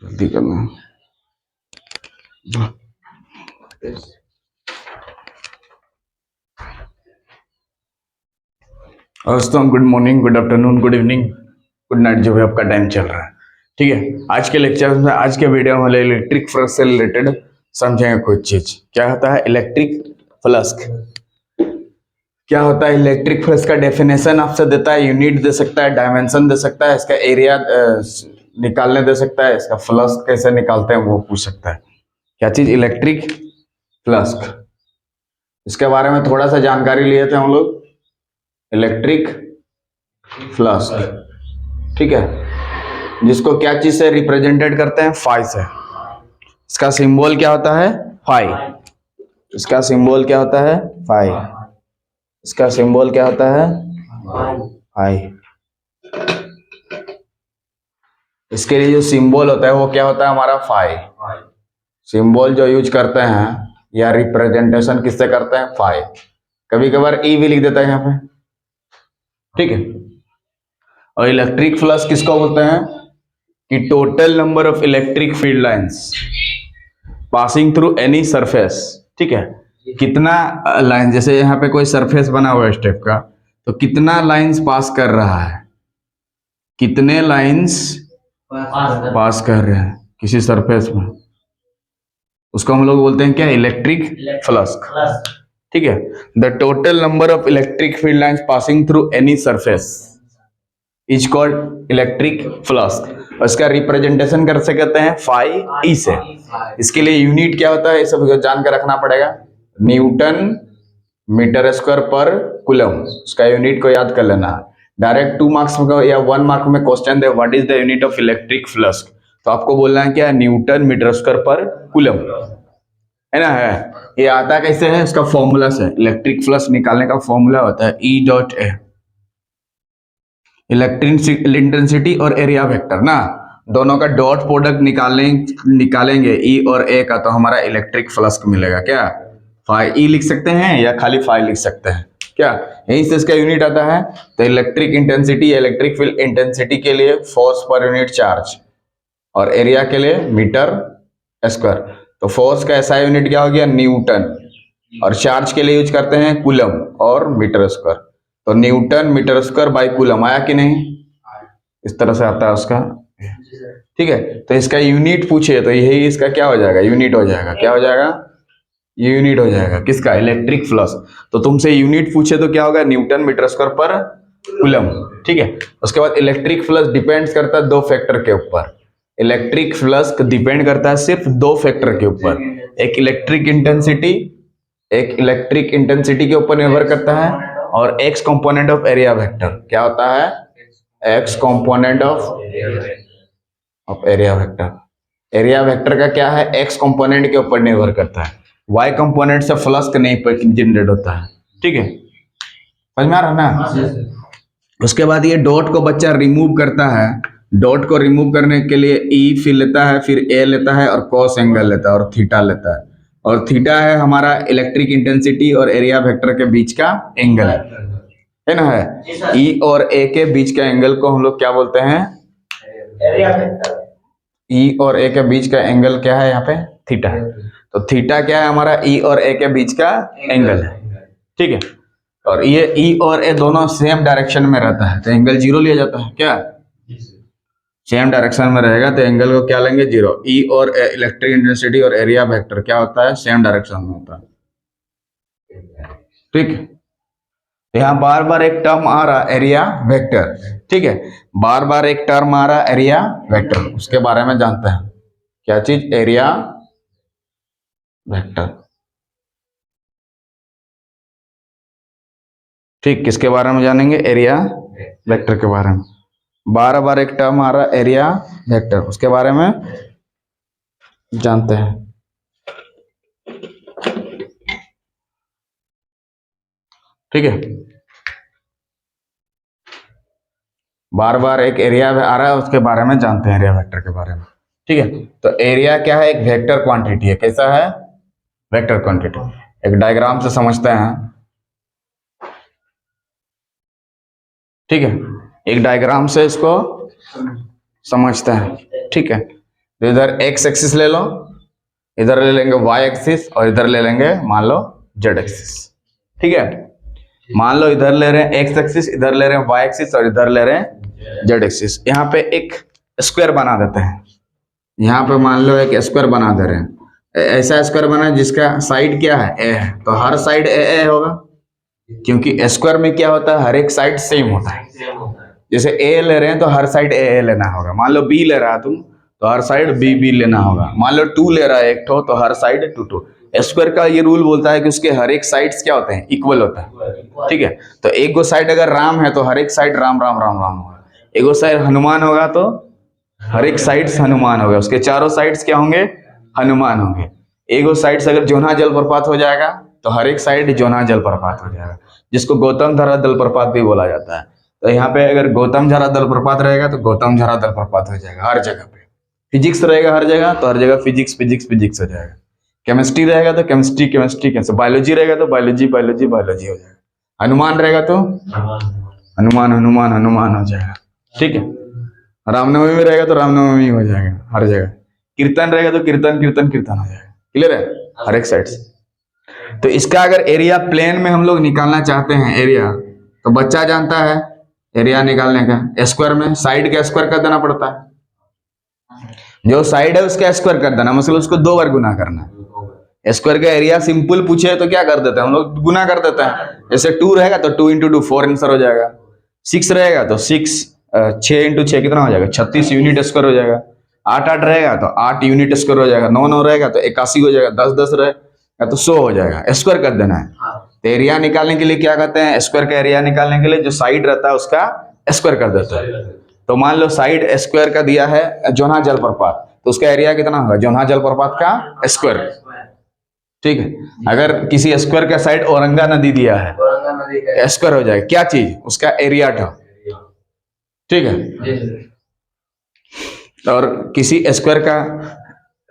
जल्दी करना। दोस्तों good morning, good afternoon, good evening, good night, जो भी आपका टाइम चल रहा है। ठीक है, आज के लेक्चर में, आज के वीडियो में इलेक्ट्रिक फ्लक्स से रिलेटेड समझेंगे कुछ चीज। क्या होता है इलेक्ट्रिक फ्लक्स? क्या होता है इलेक्ट्रिक फ्लक्स का डेफिनेशन आपसे देता है, यूनिट दे सकता है, डायमेंशन दे सकता है, इसका एरिया निकालने दे सकता है, इसका फ्लक्स कैसे निकालते हैं वो पूछ सकता है। क्या चीज? Electric flux. इसके बारे में थोड़ा सा जानकारी लिए थे हम लोग, इलेक्ट्रिक फ्लक्स। ठीक है, जिसको क्या चीज से रिप्रेजेंटेड करते हैं? फाई से। इसका सिंबल क्या होता है? फाई। इसका सिंबल क्या होता है? फाई। इसका सिंबल क्या होता है? फाई। इसके लिए जो सिंबल होता है वो क्या होता है? हमारा फाई। सिंबल जो यूज करते हैं या रिप्रेजेंटेशन किससे करते हैं? फाई। कभी कभार ई भी लिख देता है यहाँ पे। ठीक है, और इलेक्ट्रिक फ्लक्स किसको बोलते हैं? कि total number of electric field lines passing through any surface. ठीक है, कितना लाइन, जैसे यहाँ पे कोई सरफेस बना हुआ है स्टेप का, तो कितना लाइंस पास कर रहा है, कितने लाइंस पास कर रहे हैं किसी सरफेस में, उसको हम लोग बोलते हैं क्या? Electric flux. ठीक है, the total number of electric field lines passing through any surface is called electric flux. इसका रिप्रेजेंटेशन कर सकते हैं फाई ई से। इसके लिए यूनिट क्या होता है, ये सब जान कर रखना पड़ेगा। न्यूटन मीटर स्क्वायर पर कूलम, उसका यूनिट को याद कर लेना। डायरेक्ट 2 मार्क्स में या 1 मार्क में question they what is the unit of electric flux, तो आपको बोलना है क्या? न्यूटन मीटर स्क्वायर पर कूलम, है ना। है ये आता कैसे है? इसका फॉर्मूला से इलेक्ट्रिक फ्लक्स निकालने का फॉर्मूला होता है E dot A, electric intensity और एरिया वेक्टर ना, दोनों का डॉट प्रोडक्ट निकालेंगे ई और ए का, तो हमारा इलेक्ट्रिक फ्लक्स मिलेगा। क्या फाई ई लिख सकते हैं या खाली फाई लिख सकते हैं क्या? यहीं से इसका यूनिट आता है। तो electric intensity, electric field intensity के लिए फोर्स पर यूनिट चार्ज, और एरिया के लिए मीटर स्क्वायर। तो फोर्स का ऐसा यूनिट क्या हो गया? न्यूटन, और चार्ज के लिए यूज करते हैं कूलम और मीटर स्क्वायर। तो newton metre square by coulomb आया कि नहीं? इस तरह से आता है उसका। ठीक है, तो इसका यूनिट पूछे तो यही इसका क्या हो जाएगा? यूनिट हो जाएगा। क्या हो जाएगा? ये यूनिट हो जाएगा किसका? Electric flux. तो तुमसे यूनिट पूछे तो क्या होगा? न्यूटन मीटर स्क्वायर पर कूलम। ठीक है, उसके बाद इलेक्ट्रिक फ्लक्स डिपेंड्स करता है 2 फैक्टर के ऊपर। इलेक्ट्रिक फ्लक्स डिपेंड करता है सिर्फ 2 फैक्टर के ऊपर, एक इलेक्ट्रिक इंटेंसिटी, एक इलेक्ट्रिक इंटेंसिटी के ऊपर निर्भर करता है, और x component of area vector. क्या होता है? X component of area vector. Area vector का क्या है? एक्स कंपोनेंट के ऊपर निर्भर करता है, वाई कंपोनेंट से फ्लक्स नहीं जनरेट होता है। ठीक है, समझ में आ रहा है ना? उसके बाद ये डॉट को बच्चा रिमूव करता है। डॉट को रिमूव करने के लिए ई फिर लेता है, फिर ए लेता है, और कॉस एंगल लेता है, और थीटा लेता है। और थीटा है हमारा इलेक्ट्रिक इंटेंसिटी और एरिया वेक्टर के बीच का एंगल, है ना। है ई और ए के बीच का एंगल को हम लोग क्या बोलते हैं? Area vector. ई और ए के बीच का एंगल क्या है यहाँ पे? थीटा। तो थीटा क्या है? हमारा ई और ए के बीच का एंगल है। ठीक है, और ये ई और ए दोनों सेम डायरेक्शन में रहता है, तो एंगल 0 लिया जाता है। क्या सेम डायरेक्शन में रहेगा तो एंगल को क्या लेंगे? 0। ई और इलेक्ट्रिक इंटेंसिटी और एरिया वेक्टर क्या होता है? सेम डायरेक्शन में होता है। ठीक, यहाँ बार बार एक टर्म आ रहा एरिया वेक्टर। ठीक है, बार बार एक टर्म आ रहा एरिया वेक्टर, उसके बारे में जानते हैं। क्या चीज? Area vector. ठीक, किसके बारे में जानेंगे? एरिया वेक्टर के बारे में। बार बार एक टर्म आ रहा एरिया वेक्टर, उसके बारे में जानते हैं। ठीक है, बार बार एक एरिया आ रहा है, उसके बारे में जानते हैं, एरिया वेक्टर के बारे में। ठीक है, तो एरिया क्या है? एक वेक्टर क्वांटिटी है। कैसा है? Vector quantity. एक डायग्राम से समझते हैं। ठीक है, एक डायग्राम से इसको समझते हैं। ठीक है, तो इधर एक्स एक्सिस ले लो, इधर ले लेंगे वाई एक्सिस और इधर ले लेंगे मान लो जेड एक्सिस। ठीक है, मान लो इधर ले रहे हैं एक्स एक्सिस, इधर ले रहे हैं वाई एक्सिस और इधर ले रहे हैं जेड एक्सिस। यहाँ पे एक स्क्वायर बना देते हैं, यहाँ पे मान लो एक स्क्वायर बना दे रहे हैं। ऐसा स्क्वायर बना जिसका साइड क्या है, ए है, तो हर साइड ए होगा, क्योंकि स्क्वायर में क्या होता है, हर एक साइड सेम होता है। जैसे ए ले रहे हैं तो हर साइड ए लेना होगा। मान लो बी ले रहा है तुम तो हर साइड बी बी लेना होगा। मान लो 2 ले रहा है एक ठो तो हर साइड 2 2। स्क्वायर का ये रूल बोलता है कि उसके हर एक साइड्स क्या होते हैं, इक्वल होता है। ठीक है, तो एक गो साइड अगर राम है तो हर एक साइड राम राम राम राम होगा। एक गो साइड हनुमान होगा तो हर एक साइड्स हनुमान होगा, उसके चारों साइड्स क्या होंगे, हनुमान होंगे। एक गो साइड से अगर जोन्हा जलप्रपात हो जाएगा तो हर एक साइड जोन्हा जलप्रपात हो जाएगा, जिसको गौतम धरा जलप्रपात भी बोला जाता है। तो यहाँ पे अगर गौतम झरा जलप्रपात रहेगा तो गौतम झरा जलप्रपात हो जाएगा हर जगह पे। फिजिक्स रहेगा हर जगह तो हर जगह फिजिक्स फिजिक्स फिजिक्स हो जाएगा। केमिस्ट्री रहेगा तो केमिस्ट्री केमिस्ट्री कैसे, बायोलॉजी रहेगा तो बायोलॉजी बायोलॉजी बायोलॉजी हो जाएगा। हनुमान रहेगा तो हनुमान हनुमान हनुमान हो जाएगा। ठीक है, रामनवमी रहेगा तो रामनवमी हो जाएगा हर जगह। कीर्तन रहेगा तो कीर्तन कीर्तन कीर्तन हो जाएगा। क्लियर है, हर एक साइड से। तो इसका अगर एरिया प्लेन में हम लोग निकालना चाहते हैं एरिया, तो बच्चा जानता है एरिया निकालने का स्क्वायर में साइड का स्क्वायर कर देना पड़ता है। जो साइड है उसका स्क्वायर कर देना, मतलब उसको 2 बार गुना करना। स्क्वायर का एरिया सिंपल पूछे तो क्या कर देते हैं हम लोग, गुना कर देते हैं। जैसे 2 रहेगा तो 2 × 2 4 आंसर हो जाएगा। 6 रहेगा तो 6 6 × 6 कितना हो जाएगा, 36 यूनिट स्क्वायर हो जाएगा। 8 8 रहेगा तो 8 यूनिट स्क्वायर हो जाएगा। 9 9 रहेगा तो 81 हो जाएगा। 10 10 रहेगा तो 100 हो जाएगा। स्क्वायर कर देना है। तो एरिया निकालने के लिए क्या कहते हैं, स्क्वायर का एरिया निकालने के लिए जो साइड रहता है उसका स्क्वायर कर देता है। तो मान लो साइड स्क्वायर का दिया है जोन्हा जलप्रपात, तो उसका एरिया कितना होगा, जोन्हा जलप्रपात का स्क्वायर। ठीक है, अगर किसी स्क्वायर का साइड औरंगा नदी दिया है स्क्वायर हो जाएगा क्या चीज, उसका एरिया था। ठीक है, और किसी स्क्वायर का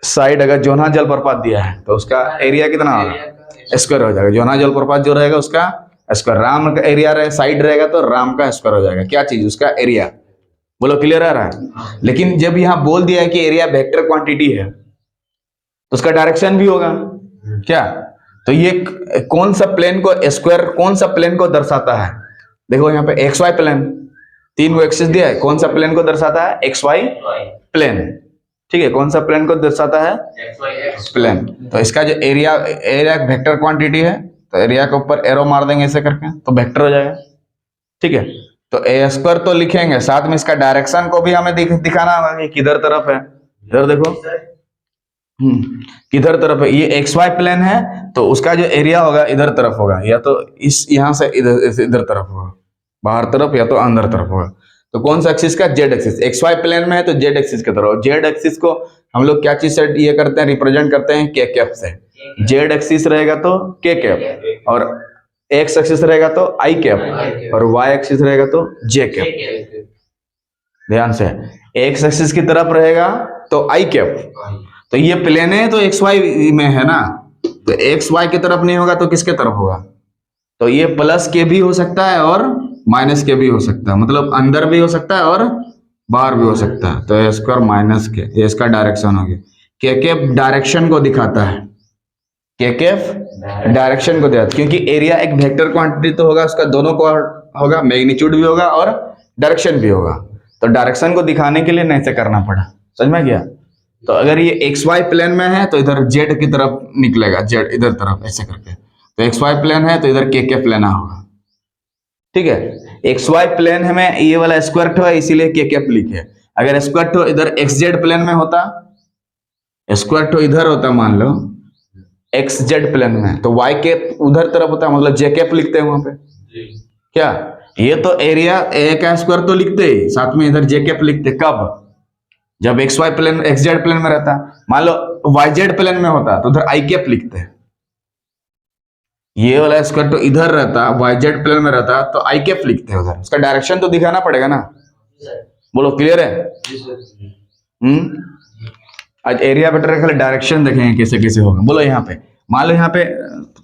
साइड अगर जोन्हा जलप्रपात दिया है तो उसका एरिया कितना होगा, स्क्वायर हो जाएगा। जोन्हा जलप्रपात जो रहेगा उसका स्क्वायर। राम का एरिया रहे साइड रहेगा तो राम का स्क्वायर हो जाएगा क्या चीज, उसका एरिया। बोलो क्लियर आ रहा है। लेकिन जब यहाँ बोल दिया है कि एरिया वेक्टर क्वांटिटी है तो उसका डायरेक्शन भी होगा क्या। तो ये कौन सा प्लेन को स्क्वायर, कौन सा प्लेन को दर्शाता है, देखो यहाँ पे एक्स वाई प्लेन, 3 गो एक्सिस दिया है, कौन सा प्लेन को दर्शाता है, एक्स वाई प्लेन। ठीक है, कौन सा प्लेन को दर्शाता है, प्लेन। तो इसका जो एरिया वेक्टर क्वांटिटी है, तो एरिया के ऊपर एरो मार देंगे ऐसे करके तो वेक्टर हो जाएगा। ठीक है, तो ए स्क्वायर तो लिखेंगे, साथ में इसका डायरेक्शन को भी हमें दिखाना होगा कि किधर तरफ है। इधर देखो किधर तरफ है, ये एक्स वाई प्लेन है तो उसका जो एरिया होगा इधर तरफ होगा, या तो इस यहां से इधर तरफ होगा, बाहर तरफ, या तो अंदर तरफ होगा। तो कौन सा एक्सिस का, Z axis. X Y plane में है तो जेड एक्सिस की तरफ। जेड एक्सिस को हम लोग क्या चीज से ये करते हैं, रिप्रेजेंट करते हैं के कैप से। जेड एक्सिस रहेगा तो के कैप, और एक्स एक्सिस रहेगा तो आई कैप, और वाई एक्सिस रहेगा तो जे कैप। ध्यान से, एक्स एक्सिस की तरफ रहेगा तो आई कैप, तो ये प्लेन है तो एक्स वाई में है ना, तो एक्स वाई की तरफ नहीं होगा तो किसके तरफ होगा, तो ये प्लस के भी हो सकता है और माइनस के भी हो सकता है, मतलब अंदर भी हो सकता है और बाहर भी हो सकता है। तो स्क्वायर माइनस के, ये इसका डायरेक्शन हो गया। के कैप डायरेक्शन को दिखाता है, के कैप डायरेक्शन को दिखाता है, क्योंकि एरिया एक वेक्टर क्वांटिटी तो होगा, उसका दोनों को होगा, मैग्नीट्यूड भी होगा और डायरेक्शन भी होगा। तो डायरेक्शन को दिखाने के लिए नहीं से करना पड़ा, समझ में गया। तो अगर ये एक्स वाई प्लेन में है तो इधर जेड की तरफ निकलेगा, जेड इधर तरफ ऐसे करके। तो एक्स वाई प्लेन है तो इधर के कैप लेना होगा। ठीक है, एक्स वाई प्लेन है में ये वाला स्क्वायर है इसीलिए के कैप लिखे। अगर स्क्वायर इधर एक्स जेड प्लेन में होता, स्क्वायर इधर होता, मान लो एक्स जेड प्लेन में, तो वाई कैप उधर तरफ होता, मतलब जे कैप लिखते हैं वहां पे क्या। ये तो एरिया ए का स्क्वायर तो लिखते ही, साथ में इधर जे कैप लिखते कब, जब X Y plane X Z plane में रहता। मान लो वाई जेड प्लेन में होता तो उधर आई कैप लिखते हैं। ये वाला स्क्वायर तो इधर रहता, वाई जेड प्लेन में रहता तो आई कैप लिखते हैं उधर। उसका डायरेक्शन तो दिखाना पड़ेगा ना। बोलो क्लियर है। आज एरिया वेक्टर खाली डायरेक्शन देखेंगे कैसे कैसे होगा। बोलो यहाँ पे मान लो, यहाँ पे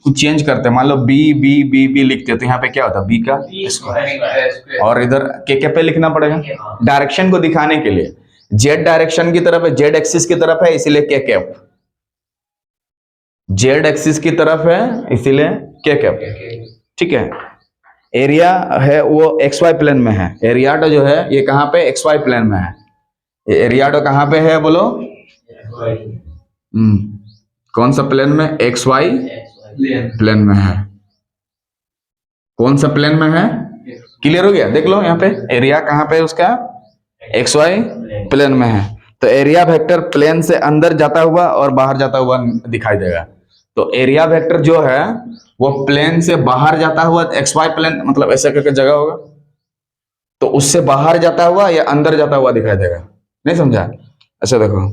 कुछ चेंज करते हैं, मान लो बी बी बी बी लिखते हैं तो यहाँ पे क्या होता है, बी का स्क्वायर, और इधर के पे लिखना पड़ेगा डायरेक्शन को दिखाने के लिए। जेड डायरेक्शन की तरफ है, जेड एक्सिस की तरफ है, इसीलिए के कैप। जेड एक्सिस की तरफ है इसीलिए के कैप। ठीक है। एरिया है वो एक्स वाई प्लेन में है, एरियाडो जो है ये कहां पे, एक्स वाई प्लेन में है। ये एरियाडो कहां पे है बोलो? कौन सा प्लेन में? एक्स वाई प्लेन में है। कौन सा प्लेन में है? क्लियर हो गया? देख लो यहाँ पे एरिया कहां पे है उसका, एक्स वाई प्लेन में है। तो एरिया वेक्टर प्लेन से अंदर जाता हुआ और बाहर जाता हुआ दिखाई देगा। तो एरिया वेक्टर जो है वो प्लेन से बाहर जाता हुआ, एक्स वाई प्लेन मतलब ऐसे करके जगह होगा, तो उससे बाहर जाता हुआ या अंदर जाता हुआ दिखाई देगा। नहीं समझा? अच्छा देखो,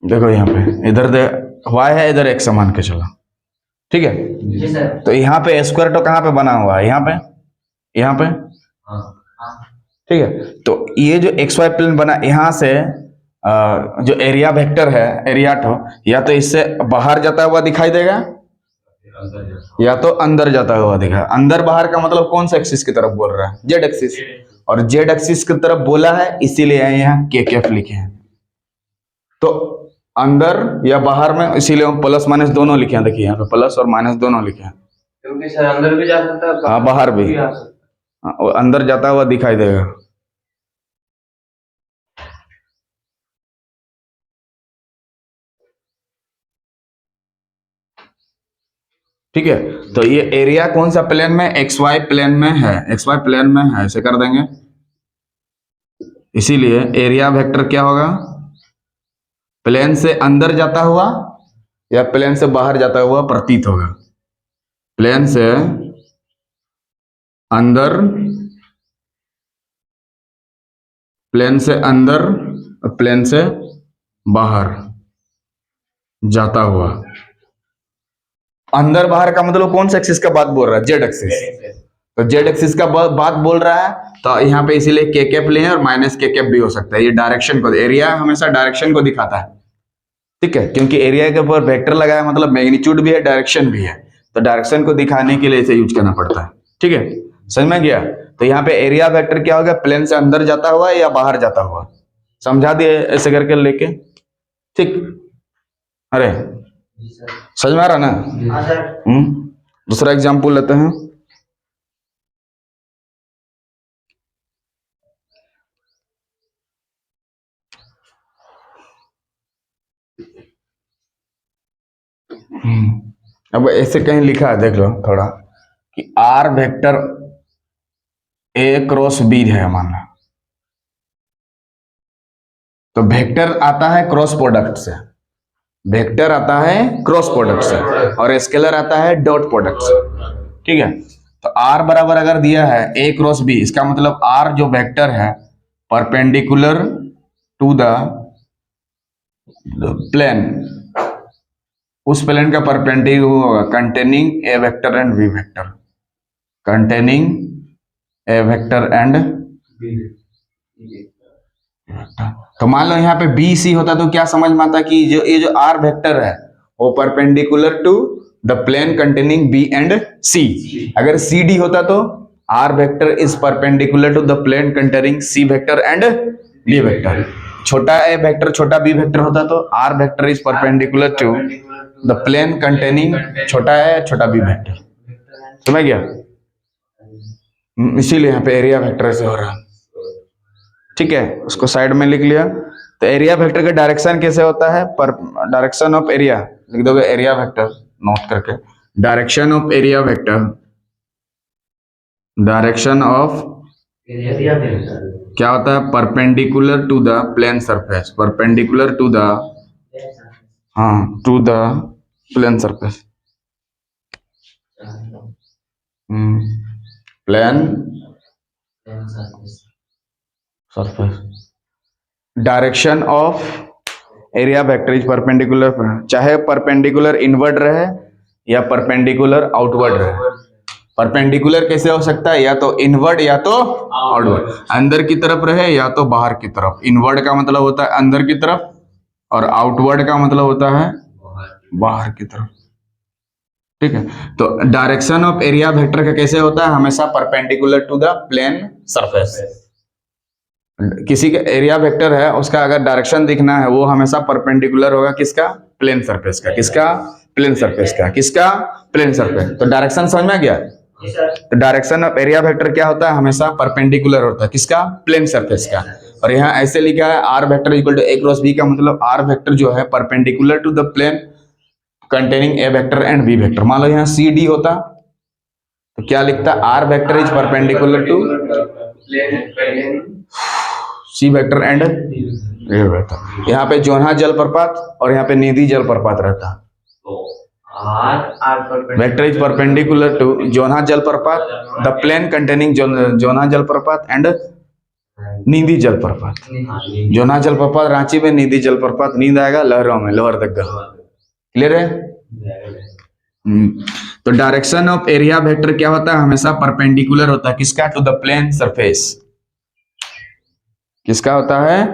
देखो यहाँ पे इधर दे वाई है, इधर एक्स मान के चलो। ठीक है। तो यहाँ पे स्क्वायर तो कहाँ पे बना हुआ है? यहाँ पे, यहाँ पे। ठीक है। तो ये जो एक्स वाई प्लेन बना, यहाँ से जो एरिया वेक्टर है एरियाटो, या तो इससे बाहर जाता हुआ दिखाई देगा या तो अंदर जाता हुआ दिखा। अंदर बाहर का मतलब कौन सा एक्सिस की तरफ बोल रहा है? Z axis. और जेड एक्सिस की तरफ बोला है इसीलिए यहाँ के कैफ लिखे हैं। तो अंदर या बाहर में, इसीलिए हम प्लस माइनस दोनों लिखे हैं। देखिए यहाँ पे प्लस और माइनस दोनों लिखे हैं, क्योंकि सर अंदर भी जा सकता है, हाँ बाहर भी। वो अंदर जाता हुआ दिखाई देगा। ठीक है। तो ये एरिया कौन सा प्लेन में? एक्स वाई प्लेन में है, एक्स वाई प्लेन में है, ऐसे कर देंगे। इसीलिए एरिया वेक्टर क्या होगा? प्लेन से अंदर जाता हुआ या प्लेन से बाहर जाता हुआ प्रतीत होगा। प्लेन से अंदर, प्लेन से अंदर और प्लेन से बाहर जाता हुआ। अंदर बाहर का मतलब कौन सा एक्सिस का बात बोल रहा है? Z axis. तो जेड एक्सिस का बात बोल रहा है, तो यहाँ पे इसीलिए के कैप लिए और माइनस के कैप भी हो सकता है। ये डायरेक्शन को, एरिया हमेशा डायरेक्शन को दिखाता है। ठीक है, क्योंकि एरिया के ऊपर वेक्टर लगाया मतलब मैग्नीट्यूड भी है, डायरेक्शन भी है, तो डायरेक्शन को दिखाने के लिए इसे यूज करना पड़ता है। ठीक है, समझ में गया? तो यहाँ पे एरिया वेक्टर क्या होगा? प्लेन से अंदर जाता हुआ या बाहर जाता हुआ। समझा दिए ऐसे करके लेके? ठीक। अरे समझ में आ रहा ना? दूसरा एग्जाम्पल लेते हैं। अब ऐसे कहीं लिखा है, देख लो थोड़ा, कि R vector A cross B है माना, तो वेक्टर आता है क्रॉस प्रोडक्ट से, वेक्टर आता है क्रॉस प्रोडक्ट से, और स्केलर आता है डॉट प्रोडक्ट से। ठीक है। तो आर बराबर अगर दिया है ए क्रॉस बी, इसका मतलब आर जो वेक्टर है परपेंडिकुलर टू द प्लेन, उस प्लेन का परपेंडिकुलर होगा containing A vector and B vector, containing A vector and B. तो मान लो यहाँ पे बी सी होता तो क्या समझ में आता कि जो ये जो आर वेक्टर है वो perpendicular to the plane containing B and C. अगर सी डी होता तो R vector is perpendicular to the plane containing C vector and D vector. छोटा ए वेक्टर छोटा बी वेक्टर होता तो R vector is perpendicular to the plane containing छोटा A छोटा B vector. समझ गया? इसीलिए यहाँ पे एरिया वेक्टर से हो रहा है। ठीक है, उसको साइड में लिख लिया। तो एरिया वेक्टर का डायरेक्शन कैसे होता है? पर डायरेक्शन ऑफ एरिया लिख दोगे, एरिया वेक्टर नोट करके, direction of area vector, direction of area vector क्या होता है? Perpendicular to the plane surface, perpendicular to the, हाँ, to the plane surface, plane surface. Direction of area vector is perpendicular, चाहे perpendicular inward रहे या perpendicular outward रहे। Perpendicular कैसे हो सकता है? या तो इनवर्ड या तो आउटवर्ड, अंदर की तरफ रहे या तो बाहर की तरफ। इनवर्ड का मतलब होता है अंदर की तरफ और आउटवर्ड का मतलब होता है बाहर की तरफ। ठीक है। तो डायरेक्शन ऑफ एरिया वेक्टर का कैसे होता है? हमेशा perpendicular to the plane surface. किसी का एरिया वेक्टर है, उसका अगर डायरेक्शन दिखना है वो हमेशा परपेंडिकुलर होगा किसका? प्लेन सरफेस का। किसका? प्लेन सरफेस का। किसका? Plane surface. तो डायरेक्शन समझ में आ गया? तो डायरेक्शन ऑफ एरिया वेक्टर क्या होता है? हमेशा परपेंडिकुलर होता है किसका? प्लेन सरफेस का। और यहाँ ऐसे लिखा है R vector equal to A cross B, का मतलब आर वेक्टर जो है perpendicular to the plane containing A vector and B vector. मान लो यहाँ सी डी होता तो क्या लिखता? R vector is perpendicular to C vector and A vector. यहाँ पे जोन्हा जलप्रपात और यहाँ पे निधि जलप्रपात रहता। Vector is perpendicular to Jonha जलप्रपात, द प्लेन कंटेनिंग जोन्हा जलप्रपात एंड नींदी जलप्रपात। जोन्हा जलप्रपात रांची में, नींदी जलप्रपात नींद आएगा लहरों में, लोहरदगा। क्लियर है? तो डायरेक्शन ऑफ एरिया वेक्टर क्या होता है? हमेशा परपेंडिकुलर होता है किसका? To the plane surface. किसका होता है?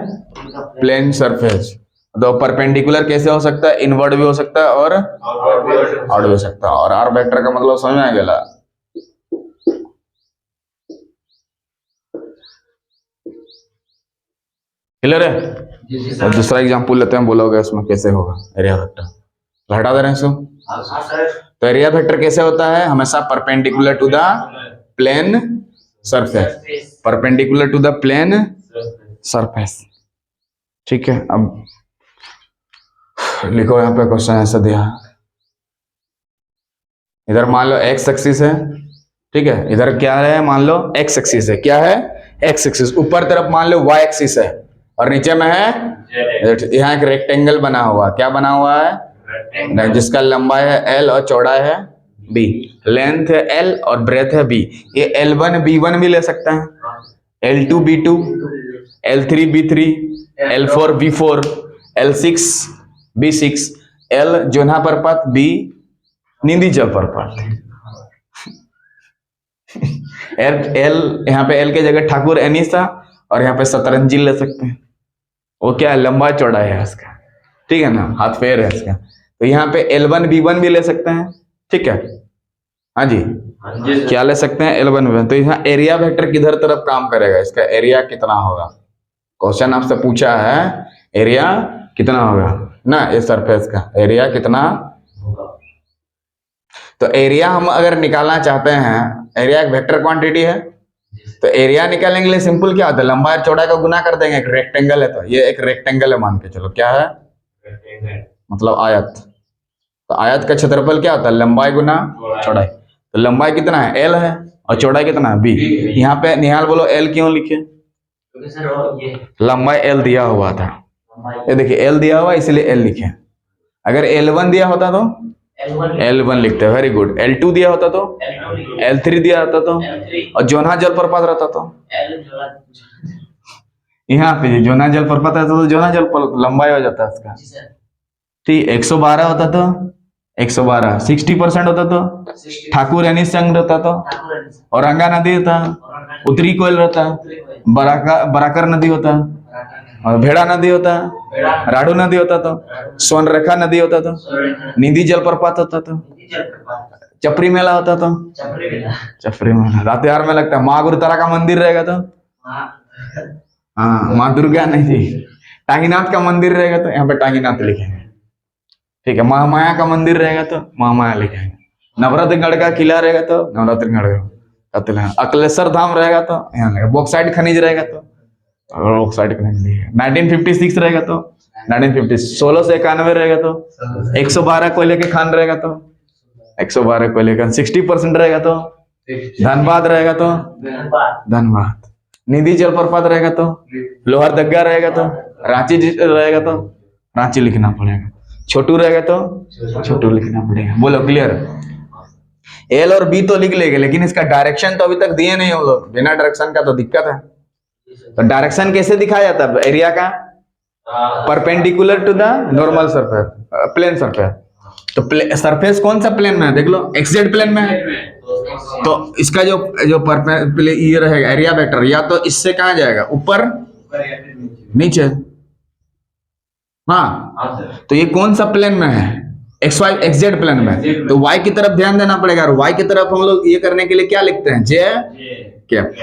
Plane surface. तो परपेंडिकुलर कैसे हो सकता है? इनवर्ड भी हो सकता है और आउट भी हो सकता है। और आर वेक्टर का मतलब समझ में आ गया? क्लियर है? और दूसरा एग्जांपल लेते हैं, बोलोगे इसमें कैसे होगा एरिया वेक्टर। हटा दे रहे हैं इसको। तो एरिया वेक्टर कैसे होता है? हमेशा perpendicular to the plane surface. Perpendicular to the plane surface. ठीक है, अब लिखो यहाँ पे क्वेश्चन ऐसा दिया है। इधर मान लो एक्स एक्सिस है, ठीक है। इधर क्या है? मान लो एक्स एक्सिस है। क्या है? X axis. ऊपर तरफ मान लो वाई एक्सिस है और नीचे में है, यहाँ एक रेक्टेंगल बना हुआ। क्या बना हुआ है? जिसका लंबाई है एल और चौड़ाई है बी। लेंथ है एल और ब्रेथ है बी। ये L1 B1 भी ले सकते हैं, L2 B2, L3 B3, L4 B4, L6 B6, L Jonha परपात, B नींदी जलप्रपात। एल यहाँ पे एल के जगह ठाकुर एनिसा और यहाँ पे शतरंजी ले सकते हैं। वो क्या है? लंबा चौड़ा है इसका, ठीक है ना, हाथ पैर है इसका। तो यहाँ पे L1 B1 भी ले सकते हैं, ठीक है। हाँ जी, क्या ले सकते हैं? L1 B1। तो यहाँ एरिया वेक्टर किधर तरफ काम करेगा? इसका एरिया कितना होगा? क्वेश्चन आपसे पूछा है एरिया कितना होगा ना, इस सरफेस का एरिया कितना होगा। तो एरिया हम अगर निकालना चाहते हैं, एरिया एक वेक्टर क्वांटिटी है, तो एरिया निकालने के लिए सिंपल क्या होता है? लंबाई और चौड़ाई का गुना कर देंगे। एक रेक्टेंगल है तो ये एक रेक्टेंगल है मान के चलो। क्या है? मतलब आयत। तो आयत का क्षेत्रफल क्या होता है? लंबाई गुना चौड़ाई। तो लंबाई कितना है? एल है और चौड़ाई कितना है? बी। यहाँ पे निहाल बोलो एल क्यों लिखे? लंबाई एल दिया हुआ था, ये देखिए एल दिया हुआ इसलिए एल लिखे। अगर L1 दिया होता तो L1 लिखते हैं। Very good. L2 दिया होता तो L3 दिया होता तो, और जोन्हा जलप्रपात रहता तो यहाँ पे जोन्हा जलप्रपात रहता तो जोन्हा जलप्रपात लंबाई हो जाता है इसका, ठीक। 112 होता तो 112, 60% होता तो ठाकुर एनी संघ रहता तो, औरंगा नदी होता, उत्तरी कोयल रहता, बराकर नदी होता, और भेड़ा नदी होता, राडू नदी होता तो, सोनरेखा नदी होता तो, नींदी जलप्रपात होता तो, चपरी मेला होता तो, चपरी मेला लातेहार में लगता है। माँ गुरुतारा का मंदिर रहेगा तो, हाँ माँ दुर्गा नहीं थी, टांगीनाथ का मंदिर रहेगा तो यहाँ पे टांगीनाथ लिखेंगे, ठीक है। महामाया का मंदिर रहेगा तो महामाया लिखेंगे। नवरत्नगढ़ का किला रहेगा तो नवरत्नगढ़, अकलेश्वर धाम रहेगा तो यहाँ, बॉक्साइट खनिज रहेगा तो बॉक्साइट खनिज लिखेगा। 1956 रहेगा तो 1950, 1691 रहेगा तो 112 कोयले के खान रहेगा तो 112 कोयले का, 60% रहेगा तो धनबाद रहेगा तो धनबाद, निधि जलप्रपात रहेगा तो लोहरदगा रहेगा तो रांची रहेगा तो रांची लिखना पड़ेगा, छोटू रहेगा तो छोटू लिखना पड़ेगा। बोलो क्लियर? एल और बी तो लिख लेंगे, लेकिन इसका डायरेक्शन तो अभी तक दिए नहीं हम लोग। बिना डायरेक्शन का तो दिक्कत है। तो डायरेक्शन कैसे दिखाया जाता है एरिया का? Perpendicular to the normal surface, plane surface. तो सरफेस कौन सा प्लेन में है? देख लो, XZ प्लेन में है। तो इसका जो ये रहेगा एरिया वेक्टर, या तो इससे कहाँ जाएगा? ऊपर नीचे। हाँ, तो ये कौन सा प्लेन में है? XZ प्लेन में। तो Y की तरफ ध्यान देना पड़ेगा, और Y की तरफ हम लोग ये करने के लिए क्या लिखते हैं? J cap.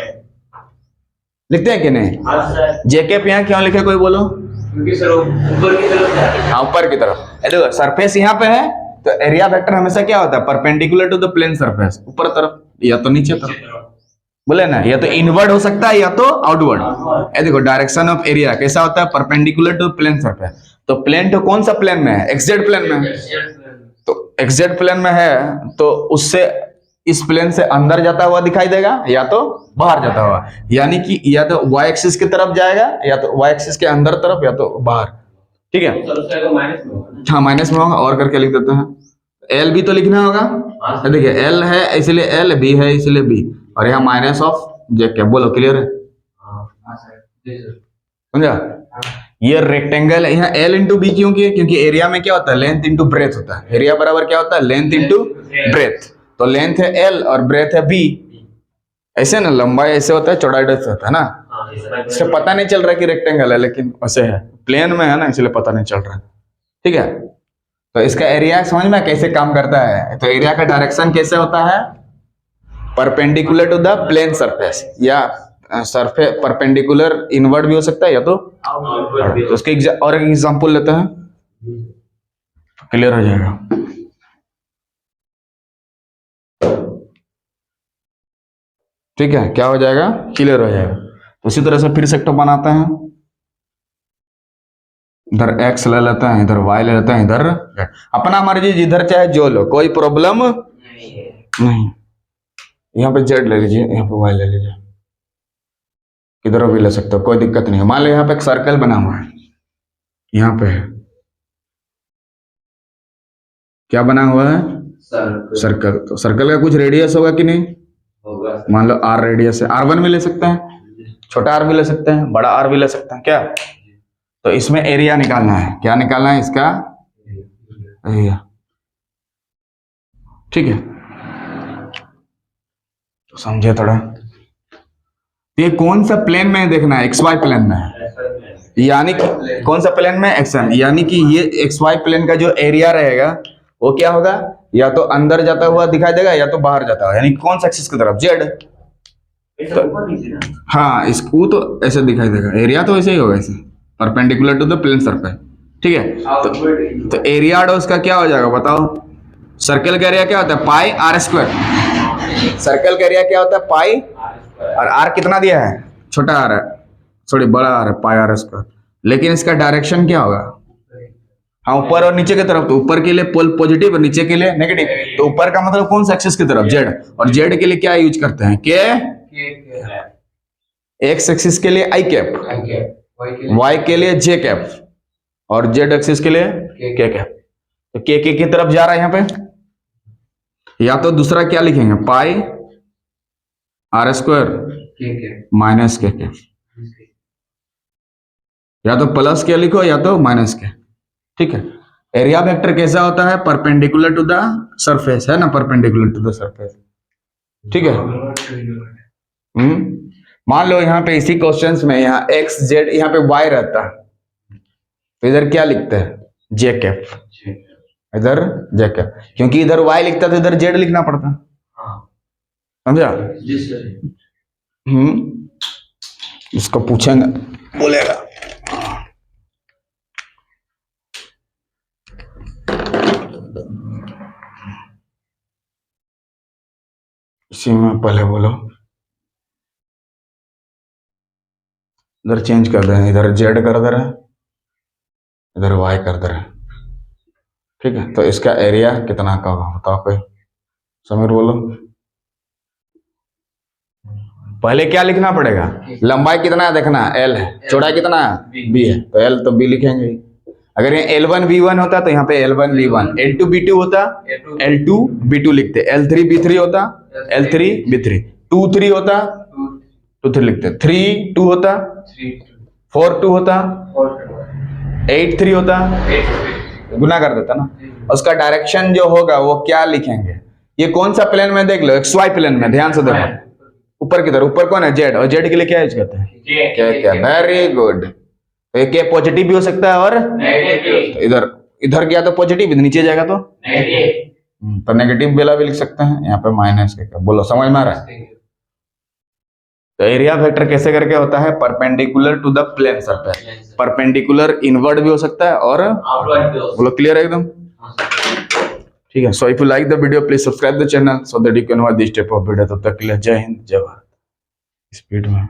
लिखते हैं कि नहीं? हाँ सर, जे कैप यहाँ क्यों लिखे, कोई बोलो। क्योंकि सर वो ऊपर की तरफ जा रही है। हाँ, ऊपर की तरफ। ये देखो सरफेस यहाँ पे है, तो एरिया वेक्टर हमेशा क्या होता है, perpendicular to the plane surface, ऊपर तरफ या तो नीचे तरफ, बोले ना, या तो इनवर्ड हो सकता है या तो आउटवर्ड। ये देखो डायरेक्शन ऑफ एरिया कैसा होता है, परपेंडिकुलर टू प्लेन सरफेस। तो प्लेन तो कौन सा प्लेन में है, एक्सजेड प्लेन में है। तो एक्सजेड प्लेन में है तो उससे इस प्लेन से अंदर जाता हुआ दिखाई देगा या तो बाहर जाता हुआ, यानी कि या तो वाई एक्सिस की तरफ जाएगा या तो वाई एक्सिस के अंदर तरफ या तो बाहर। ठीक है, माइनस में होगा। हाँ माइनस में होगा, और करके लिख देते हैं। एल भी तो लिखना होगा, तो देखिए एल है इसलिए एल, बी है इसलिए बी, और यहाँ माइनस ऑफ जे कैप। बोलो क्लियर है, समझा? ये रेक्टेंगल है, यहाँ एल इंटू बी क्यों किया, क्योंकि एरिया में क्या होता है, लेंथ इंटू ब्रेथ होता है। एरिया बराबर क्या होता है, लेंथ इंटू ब्रेथ। तो लेंथ है एल और ब्रेथ है बी। ऐसे ना, लंबाई ऐसे होता है, चौड़ाई ऐसे होता है ना। इससे पता नहीं चल रहा कि रेक्टेंगल है, लेकिन वैसे है, प्लेन में है ना, इसलिए पता नहीं चल रहा। ठीक है, तो इसका एरिया समझ में कैसे काम करता है। तो एरिया का डायरेक्शन कैसे होता है, perpendicular to the plane surface, या सरफेस परपेंडिकुलर इनवर्ड भी हो सकता है या तो outward। तो उसके और एक एग्जांपल लेते हैं, क्लियर हो जाएगा। ठीक है, क्या हो जाएगा, क्लियर हो जाएगा। तो उसी तरह से फिर सेक्टर बनाते हैं, इधर x ले लेते हैं, इधर y ले लेते हैं, इधर अपना मर्जी जिधर चाहे जो लो, कोई प्रॉब्लम नहीं। यहाँ पे z ले लीजिए, यहाँ पे y ले लीजिए, किधर भी ले सकते हो, कोई दिक्कत नहीं है। मान लो यहाँ पे एक सर्कल बना हुआ है, यहाँ पे है, क्या बना हुआ है, सर्कल। तो सर्कल का कुछ रेडियस होगा कि नहीं, मान लो r रेडियस है, r1 भी ले सकते हैं, छोटा r भी ले सकते हैं, बड़ा r भी ले सकते हैं, क्या? तो इसमें एरिया निकालना है, क्या निकालना है, इसका एरिया। ठीक है, तो समझे थोड़ा। ये कौन सा प्लेन में देखना है, एक्स वाई प्लेन में है, यानी कि कौन सा प्लेन में, एक्सन, यानी कि ये एक्स वाई प्लेन का जो एरिया रहेगा वो क्या होगा, या तो अंदर जाता हुआ दिखाई देगा या तो बाहर जाता हुआ, यानी कौन सा एक्सिस की तरफ, जेड। तो, हाँ, इसको तो ऐसे दिखाई देगा, एरिया तो ऐसे ही होगा, ऐसे perpendicular to the plane surface. ठीक है, तो एरिया उसका क्या हो जाएगा बताओ। सर्कल का एरिया क्या होता है, पाई आर स्क्वायर। सर्कल का एरिया क्या होता है, पाई, और आर कितना दिया है, छोटा आर है, सॉरी बड़ा आर है, पाई आर स्क्वायर। लेकिन इसका डायरेक्शन क्या होगा, हाँ ऊपर और नीचे की तरफ। तो ऊपर के लिए पॉजिटिव और नीचे के लिए नेगेटिव। तो ऊपर का मतलब कौन सा एक्सिस की तरफ, जेड, और जेड के लिए क्या यूज करते हैं, के। एक्स एक्सिस के लिए आई कैप, वाई के लिए जे कैप, और जेड एक्सिस के लिए के कैप। तो के की तरफ जा रहा है यहाँ पे, या तो दूसरा क्या लिखेंगे, पाई आर स्क्वायर माइनस के कैप, या तो प्लस के लिखो या तो माइनस के। ठीक है, एरिया वेक्टर कैसा होता है, परपेंडिकुलर टू द सरफेस, है ना, परपेंडिकुलर टू द सरफेस। ठीक है, मान लो यहाँ पे इसी क्वेश्चंस में यहाँ एक्स जेड, यहाँ पे वाई रहता, तो इधर क्या लिखते हैं, जे कैप, इधर जे कैप, क्योंकि इधर वाई लिखता तो इधर जेड लिखना पड़ता, समझा? इसको पूछेंगे, बोलेगा। इसी में पहले बोलो, इधर चेंज कर दें, इधर जेड कर दे रहे हैं, इधर वाई कर दे रहे हैं। ठीक है, तो इसका एरिया कितना का होगा बताओ कोई, समीर बोलो। पहले क्या लिखना पड़ेगा, लंबाई कितना है देखना, एल है, चौड़ाई कितना है, बी है, तो एल तो बी लिखेंगे। अगर ये L1 V1 होता तो यहाँ पे L1 V1, L2 B2 होता, L2 B2 लिखते, L3 B3 होता, L3 B3, 2 3 होता, 2 3 लिखते, 3 2 होता, 4 2 होता, 8 3 होता, गुना कर देता ना। उसका डायरेक्शन जो होगा वो क्या लिखेंगे, ये कौन सा प्लेन में देख लो, एक्स वाई प्लेन में, ध्यान से देखो, ऊपर की तरफ, ऊपर कौन है, जेड, और जेड के लिए क्या यूज करते हैं, क्या, वेरी गुड। तो ये पॉजिटिव भी हो सकता है और तो इधर गया तो पॉजिटिव, नीचे जाएगा तो नेगेटिव बेला भी लिख सकते हैं, यहाँ पे माइनस के, बोलो समझ में आ रहा है। तो एरिया वेक्टर कैसे करके होता है, perpendicular to the plane surface, perpendicular inward भी हो सकता है और आउटवर्ड भी हो बोलो क्लियर है एकदम, ठीक है। So if you like the video please subscribe the channel so that you can watch this type of video. तब तक के लिए जय हिंद जय भारत। स्पीड में